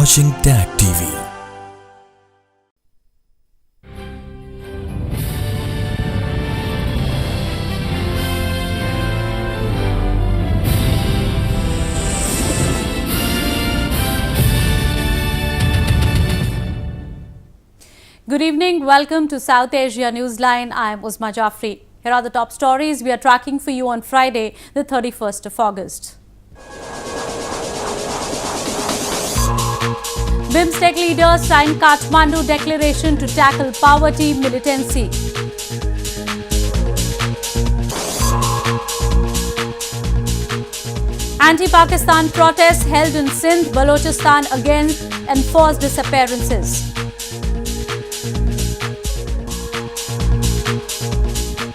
watching TAG TV. Good evening. Welcome to South Asia Newsline. I am Uzma Jafri. Here are the top stories we are tracking for you on Friday, the 31st of August. BIMSTEC leaders signed Kathmandu Declaration to tackle poverty militancy. Anti-Pakistan protests held in Sindh, Balochistan against enforced disappearances.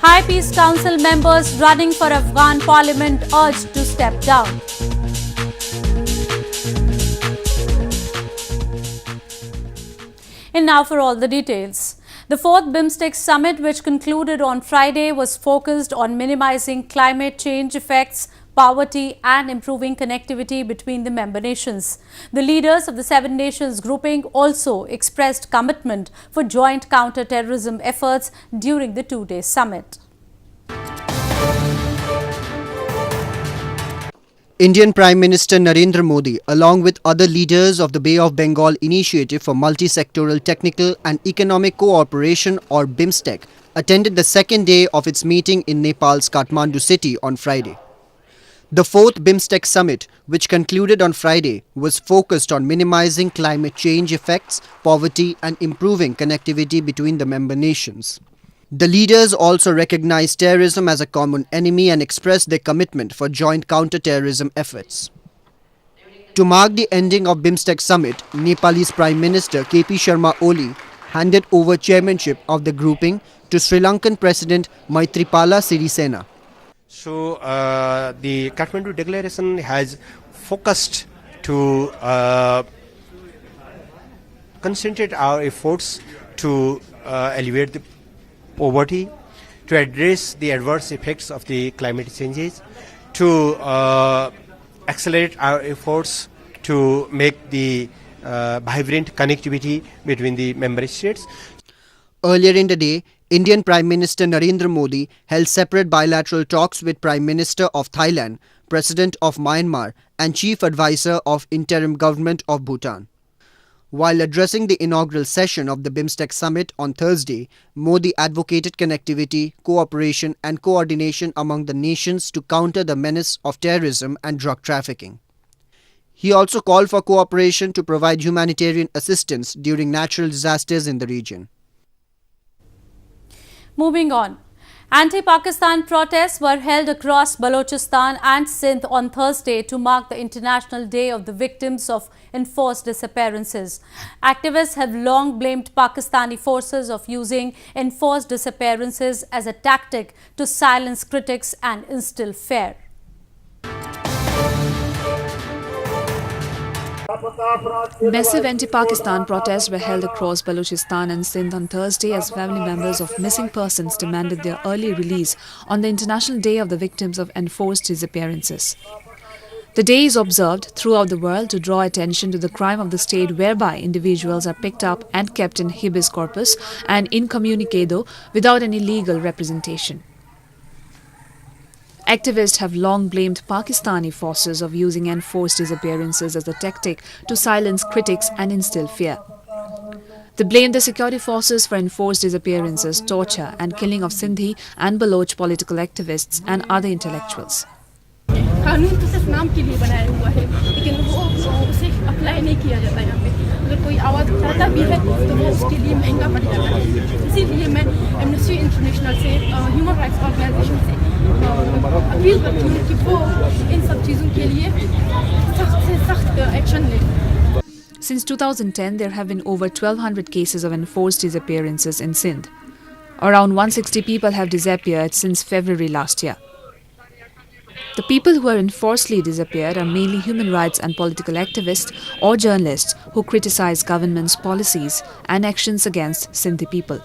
High Peace Council members running for Afghan Parliament urged to step down. And now for all the details. The fourth BIMSTEC summit, which concluded on Friday, was focused on minimizing climate change effects, poverty and improving connectivity between the member nations. The leaders of the 7 nations grouping also expressed commitment for joint counter-terrorism efforts during the 2-day summit. Indian Prime Minister Narendra Modi, along with other leaders of the Bay of Bengal Initiative for Multi-Sectoral Technical and Economic Cooperation or BIMSTEC, attended the second day of its meeting in Nepal's Kathmandu city on Friday. The fourth BIMSTEC summit, which concluded on Friday, was focused on minimizing climate change effects, poverty and improving connectivity between the member nations. The leaders also recognized terrorism as a common enemy and expressed their commitment for joint counter-terrorism efforts. To mark the ending of BIMSTEC summit, Nepalese Prime Minister KP Sharma Oli handed over chairmanship of the grouping to Sri Lankan President Maithripala Sirisena. So the Kathmandu Declaration has focused to concentrate our efforts to alleviate the poverty, to address the adverse effects of the climate changes, to accelerate our efforts to make the vibrant connectivity between the member states. Earlier in the day, Indian Prime Minister Narendra Modi held separate bilateral talks with Prime Minister of Thailand, President of Myanmar and Chief Advisor of Interim Government of Bhutan. While addressing the inaugural session of the BIMSTEC summit on Thursday, Modi advocated connectivity, cooperation and coordination among the nations to counter the menace of terrorism and drug trafficking. He also called for cooperation to provide humanitarian assistance during natural disasters in the region. Moving on. Anti-Pakistan protests were held across Balochistan and Sindh on Thursday to mark the International Day of the Victims of Enforced Disappearances. Activists have long blamed Pakistani forces of using enforced disappearances as a tactic to silence critics and instill fear. Massive anti-Pakistan protests were held across Balochistan and Sindh on Thursday as family members of missing persons demanded their early release on the International Day of the Victims of Enforced Disappearances. The day is observed throughout the world to draw attention to the crime of the state whereby individuals are picked up and kept in habeas corpus and incommunicado without any legal representation. Activists have long blamed Pakistani forces of using enforced disappearances as a tactic to silence critics and instill fear. They blamed the security forces for enforced disappearances, torture and killing of Sindhi and Baloch political activists and other intellectuals. कानून तो सिर्फ नाम के लिए बनाया हुआ है, लेकिन वो उसे अप्लाई नहीं किया जाता यहाँ पे. अगर कोई आवाज़ उठाता भी है तो वो उसके लिए महंगा पड़ जाता है. इसीलिए मैं एमनेस्टी इंटरनेशनल से, ह्यूमन राइट्स ऑर्गेनाइजेशन से अपील करती हूँ कि वो इन सब चीज़ों के लिए सख्त से सख्त एक्शन लें. Since 2010, there have been over 1,200 cases of enforced disappearances in Sindh. Around 160 people have disappeared since February last year. The people who are enforcedly disappeared are mainly human rights and political activists or journalists who criticize government's policies and actions against Sindhi people.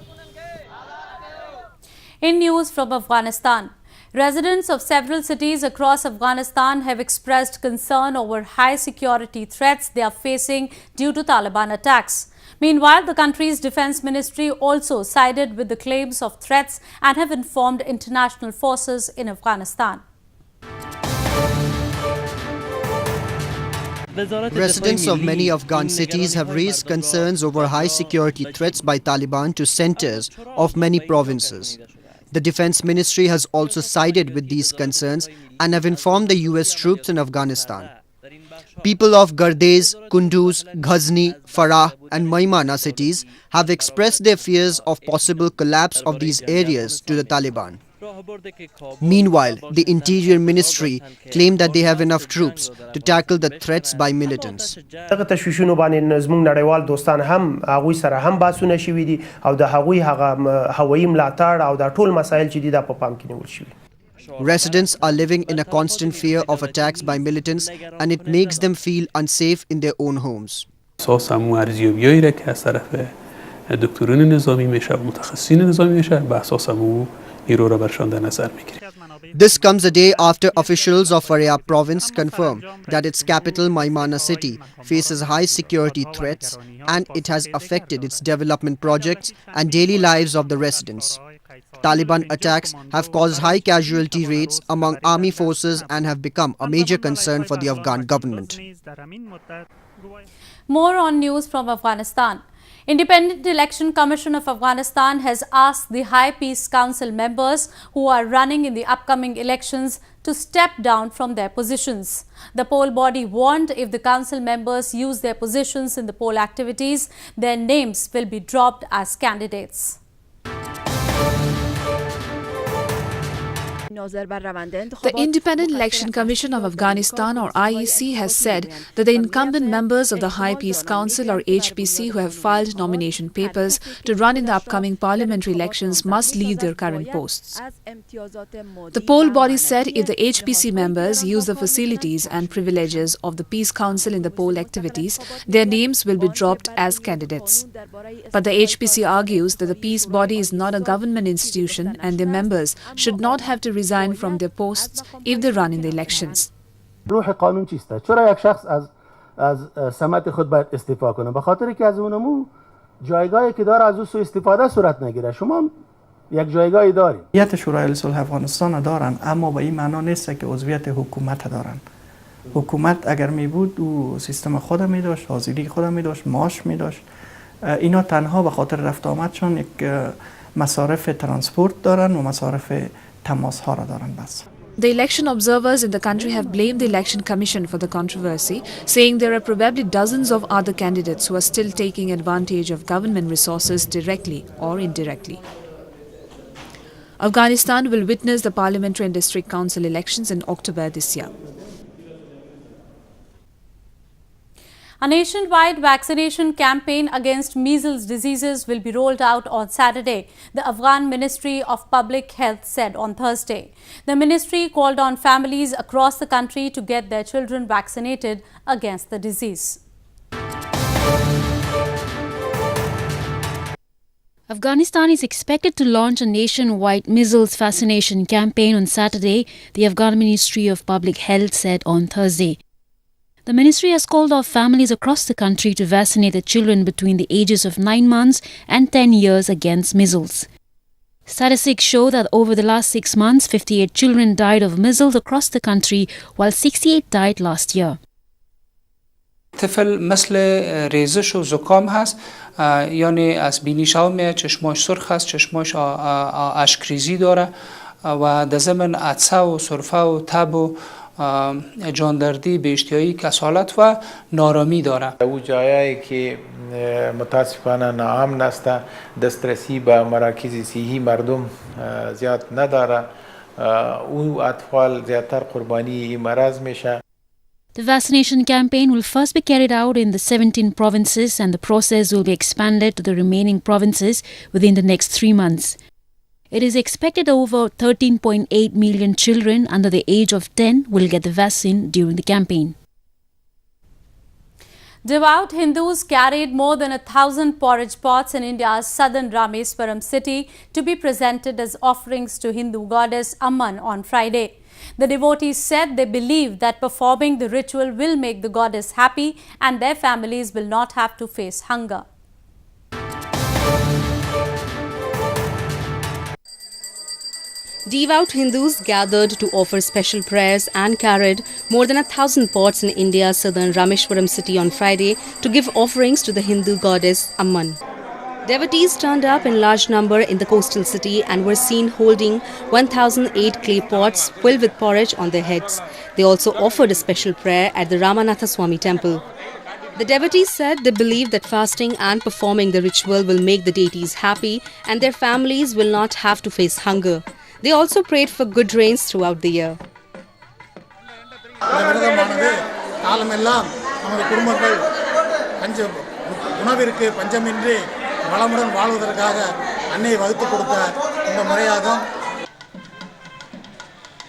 In news from Afghanistan, Residents of several cities across Afghanistan have expressed concern over high security threats they are facing due to Taliban attacks. Meanwhile, the country's defense ministry also sided with the claims of threats and have informed international forces in Afghanistan. Residents of many Afghan cities have raised concerns over high security threats by Taliban to centers of many provinces. The defense ministry has also sided with these concerns and have informed the US troops in Afghanistan. People of Gardez, Kunduz, Ghazni, Farah and Maimana cities have expressed their fears of possible collapse of these areas to the Taliban. Meanwhile, the Interior Ministry claimed that they have enough troops to tackle the threats by militants. Residents are living in a constant fear of attacks by militants and it makes them feel unsafe in their own homes. This comes a day after officials of Faryab province confirmed that its capital Maimana city faces high security threats and it has affected its development projects and daily lives of the residents. Taliban attacks have caused high casualty rates among army forces and have become a major concern for the Afghan government. More on news from Afghanistan. Independent Election Commission of Afghanistan has asked the High Peace Council members who are running in the upcoming elections to step down from their positions. The poll body warned if the council members use their positions in the poll activities, their names will be dropped as candidates. The Independent Election Commission of Afghanistan, or IEC, has said that the incumbent members of the High Peace Council, or HPC, who have filed nomination papers to run in the upcoming parliamentary elections must leave their current posts. The poll body said if the HPC members use the facilities and privileges of the Peace Council in the poll activities, their names will be dropped as candidates. But the HPC argues that the peace body is not a government institution and their members should not have to resign from their posts if they run in the elections. روح قانون چیسته؟ چرا یک شخص از سمت خود باید استعفا کنه؟ به خاطر که از اونمو جایگاهی که داره از او سوء استفاده صورت نگیره. شما یک جایگاهی دارید. عضویت شورای صلح افغانستان دارن، اما به این معنا نیست که عضویت حکومت دارن. حکومت اگر می بود او سیستم خود می داشت، حاضری خود می داشت، معاش می داشت. اینا تنها به خاطر رفت آمدشون یک مصارف ترانسپورت دارن و مصارف The election observers in the country have blamed the Election Commission for the controversy, saying there are probably dozens of other candidates who are still taking advantage of government resources directly or indirectly. Afghanistan will witness the Parliamentary and District Council elections in October this year. A nationwide vaccination campaign against measles diseases will be rolled out on Saturday, the Afghan Ministry of Public Health said on Thursday. The ministry called on families across the country to get their children vaccinated against the disease. Afghanistan is expected to launch a nationwide measles vaccination campaign on Saturday, the Afghan Ministry of Public Health said on Thursday. The ministry has called off families across the country to vaccinate their children between the ages of 9 months and 10 years against measles. Statistics show that over the last 6 months, 58 children died of measles across the country, while 68 died last year. طفل مثل ریزش و زکام هست، یعنی از بینیش ها میاد، چشماش سرخ است، چشماش اشکریزی داره و در ضمن عطسه و سرفه و تب و جاندردی به اشتیایی کسالت و نارامی داره. او جایی که متاسفانه ناامن است، دسترسی به مراکز صحی مردم زیاد نداره، او اطفال زیادتر قربانی این مرض میشه. The vaccination campaign will first be carried out in the 17 provinces and the process will be expanded to the remaining provinces within the next 3 months. It is expected over 13.8 million children under the age of 10 will get the vaccine during the campaign. Devout Hindus carried more than 1,000 porridge pots in India's southern Rameswaram city to be presented as offerings to Hindu goddess Amman on Friday. The devotees said they believe that performing the ritual will make the goddess happy and their families will not have to face hunger. Devout Hindus gathered to offer special prayers and carried more than 1,000 pots in India's southern Rameshwaram city on Friday to give offerings to the Hindu goddess Amman. Devotees turned up in large number in the coastal city and were seen holding 1,008 clay pots filled with porridge on their heads. They also offered a special prayer at the Ramanatha Swami temple. The devotees said they believe that fasting and performing the ritual will make the deities happy and their families will not have to face hunger. They also prayed for good rains throughout the year.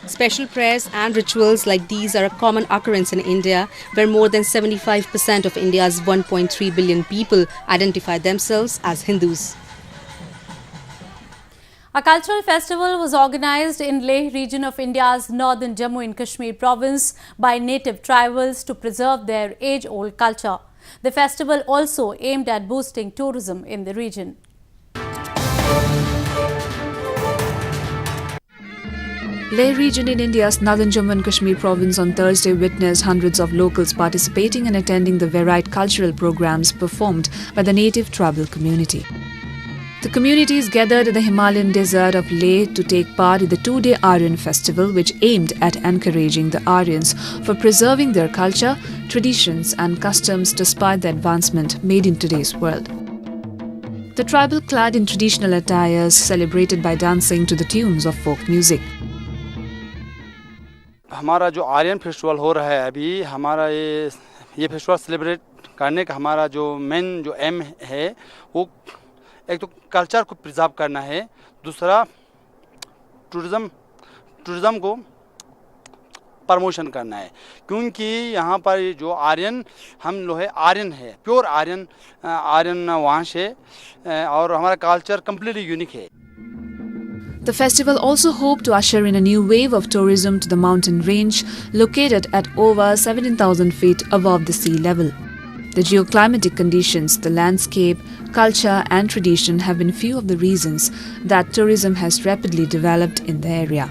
Special prayers and rituals like these are a common occurrence in India, where more than 75% of India's 1.3 billion people identify themselves as Hindus. A cultural festival was organized in Leh region of India's northern Jammu and Kashmir province by native tribals to preserve their age-old culture. The festival also aimed at boosting tourism in the region. Leh region in India's northern Jammu and Kashmir province on Thursday witnessed hundreds of locals participating and attending the varied cultural programs performed by the native tribal community. The communities gathered in the Himalayan desert of Leh to take part in the two-day Aryan festival, which aimed at encouraging the Aryans for preserving their culture, traditions and customs despite the advancement made in today's world. The tribal clad in traditional attires celebrated by dancing to the tunes of folk music. हमारा जो Aryan festival हो रहा है अभी हमारा ये festival celebrate करने का हमारा जो मेन जो एम है वो एक तो कल्चर को प्रिजर्व करना है, दूसरा टूरिज्म को प्रमोशन करना है, क्योंकि यहाँ पर जो आर्यन हम लोग है आर्यन है, प्योर आर्यन वहाँ से और हमारा कल्चर कम्प्लीटली यूनिक है. The festival also hoped to usher in a new wave of tourism to the mountain range located at over 17,000 feet above the sea level. The geoclimatic conditions, the landscape, culture and tradition have been few of the reasons that tourism has rapidly developed in the area.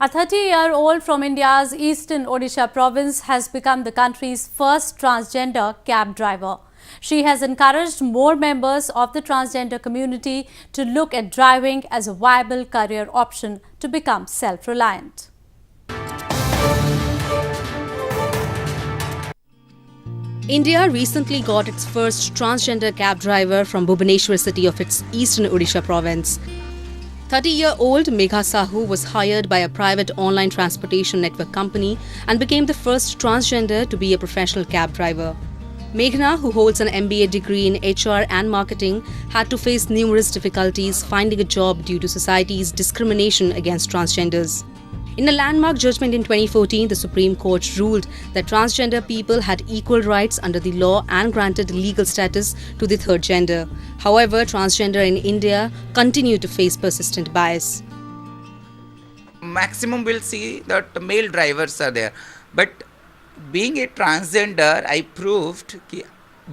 A 30-year-old from India's eastern Odisha province has become the country's first transgender cab driver. She has encouraged more members of the transgender community to look at driving as a viable career option to become self-reliant. India recently got its first transgender cab driver from Bhubaneswar city of its eastern Odisha province. 30-year-old Megha Sahu was hired by a private online transportation network company and became the first transgender to be a professional cab driver. Meghna, who holds an MBA degree in HR and marketing, had to face numerous difficulties finding a job due to society's discrimination against transgenders. In a landmark judgment in 2014, the Supreme Court ruled that transgender people had equal rights under the law and granted legal status to the third gender. However, transgender in India continue to face persistent bias. Maximum we'll see that male drivers are there, but being a transgender, I proved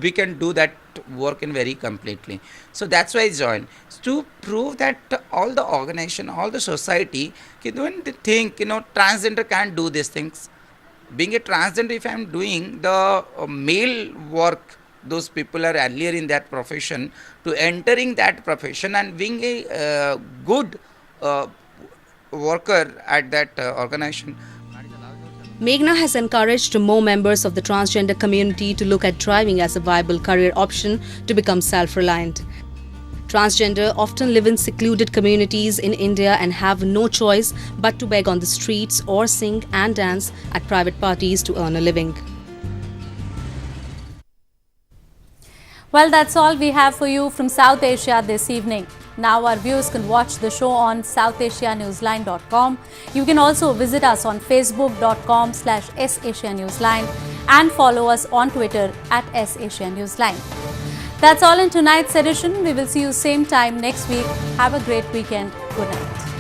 we can do that work in very completely. So that's why I joined, to prove that all the organization, all the society, when they think, transgender can't do these things. Being a transgender, if I'm doing the male work, those people are earlier in that profession, to entering that profession and being a good worker at that organization. Meghna has encouraged more members of the transgender community to look at driving as a viable career option to become self-reliant. Transgender often live in secluded communities in India and have no choice but to beg on the streets or sing and dance at private parties to earn a living. Well, that's all we have for you from South Asia this evening. Now our viewers can watch the show on southasianewsline.com. You can also visit us on facebook.com/SAsiaNewsline and follow us on Twitter at @SAsia Newsline. That's all in tonight's edition. We will see you same time next week. Have a great weekend. Good night.